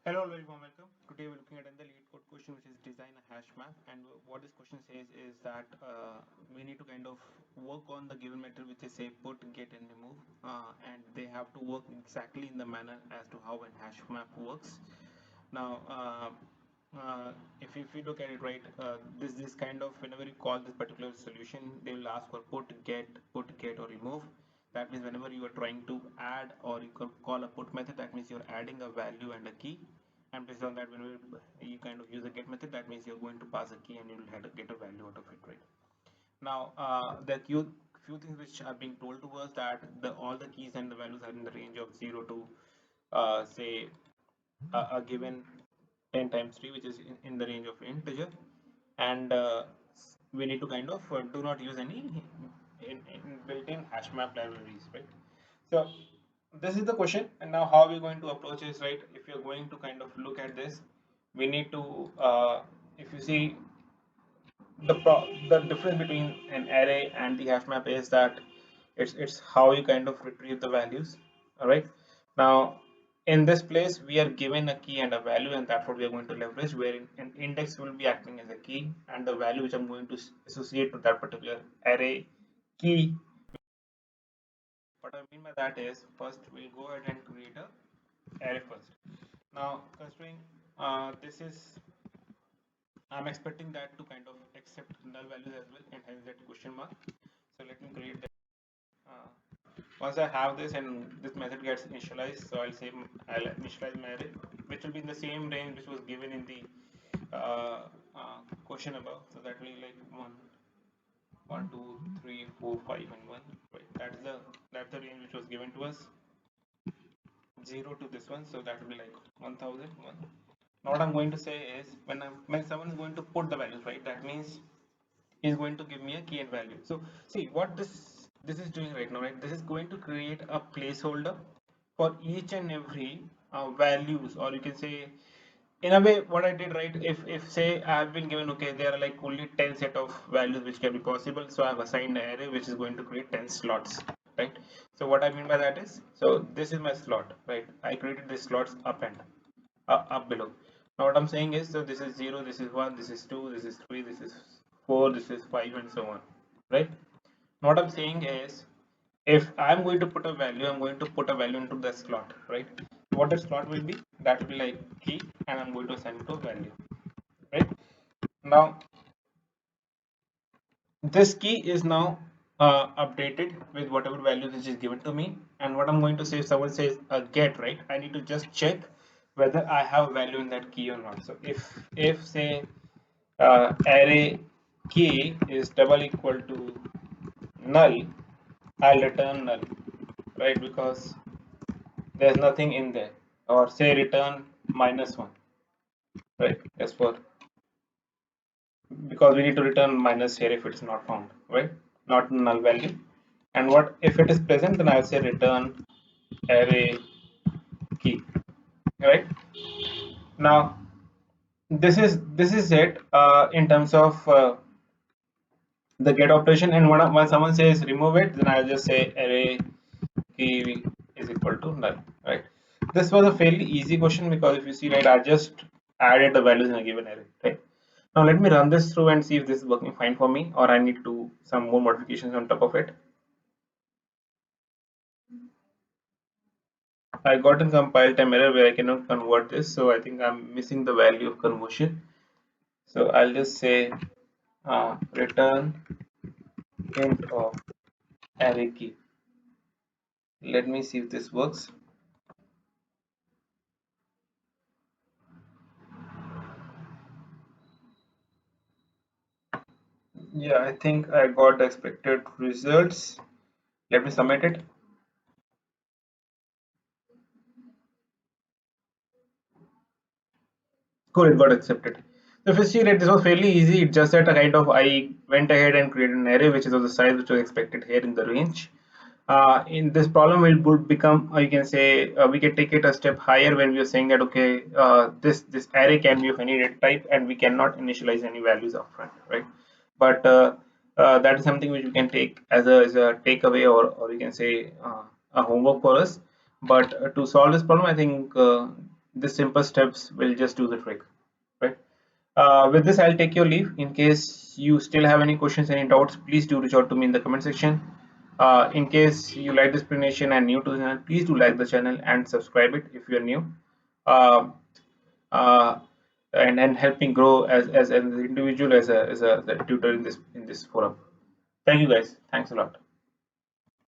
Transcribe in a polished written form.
Hello, very warm welcome. Today we're looking at another lead code question, which is design a hash map. And what this question says is that we need to kind of work on the given method, which is say put, get, and remove, and they have to work exactly in the manner as to how an hash map works. Now, if you look at it right, this kind of whenever you call this particular solution, they will ask for put, get, or remove. That means whenever you are trying to add or you could call a put method, that means you're adding a value and a key. And based on that, whenever you kind of use a get method, that means you're going to pass a key and you will have to get a value out of it, right? Now, the few things which are being told to us that all the keys and the values are in the range of 0 to say a given 10 times 3, which is in the range of integer, and we need to kind of do not use any built-in hash map libraries, right? So this is the question, and now how we're going to approach this, right? If you're going to kind of look at this, we need to if you see the difference between an array and the hash map is that it's how you kind of retrieve the values. All right, now in this place we are given a key and a value, and that's what we are going to leverage, where an index will be acting as a key, and the value which I'm going to associate to that particular array key. What I mean by that is, first we'll go ahead and create a array first. Now considering this is, I'm expecting that to kind of accept null values as well, and hence that question mark. So let me create that. Once I have this and this method gets initialized, so I'll initialize my array, which will be in the same range which was given in the question above. So that will be like 1, 2, 3, 4, 5, and 1. Right? That's the range which was given to us. 0 to this one, so that will be like 1001. Now what I'm going to say is, when someone is going to put the values, right, that means he's going to give me a key and value. So see what this is doing right now, right? This is going to create a placeholder for each and every values, or you can say, in a way, what I did, right, if say I have been given, okay, there are like only 10 set of values which can be possible, so I have assigned an array which is going to create 10 slots, right? So what I mean by that is, so this is my slot, right? I created these slots up and up below. Now what I'm saying is, so this is 0, this is 1, this is 2, this is 3, this is 4, this is 5, and so on, right? Now what I'm saying is, if I'm going to put a value, I'm going to put a value into the slot, right? What the slot will be, that will be like key, and I'm going to assign it to a value, right? Now this key is now updated with whatever value which is given to me. And what I'm going to say, if someone says a get, right, I need to just check whether I have a value in that key or not. So if say array key is double equal to null, I'll return null, right? Because there's nothing in there. Or say return -1, right? As for, because we need to return minus here if it's not found, right? Not null value. And what if it is present, then I'll say return array key, right? Now this is it in terms of the get operation. And when someone says remove it, then I'll just say array key is equal to null, right? This was a fairly easy question, because if you see, right, I just added the values in a given array, right? Now let me run this through and see if this is working fine for me, or I need to do some more modifications on top of it. I got a compile time error where I cannot convert this, so I think I'm missing the value of conversion. So I'll just say return int of array key. Let me see if this works. Yeah, I think I got the expected results. Let me submit it. Cool, it got accepted. So if you see that this was fairly easy, it's just that a kind of I went ahead and created an array which is of the size which was expected here in the range. In this problem, it would become, you can say, we can take it a step higher when we are saying that, okay, this array can be of any data type, and we cannot initialize any values upfront, right? But that is something which we can take as a takeaway, or you can say a homework for us. But to solve this problem, I think The simple steps will just do the trick, right? With this, I'll take your leave. In case you still have any questions, any doubts, please do reach out to me in the comment section. In case you like this presentation and new to the channel, please do like the channel and subscribe it if you're new. Uh, uh, and help me grow as an individual, as a tutor in this forum. Thank you guys. Thanks a lot.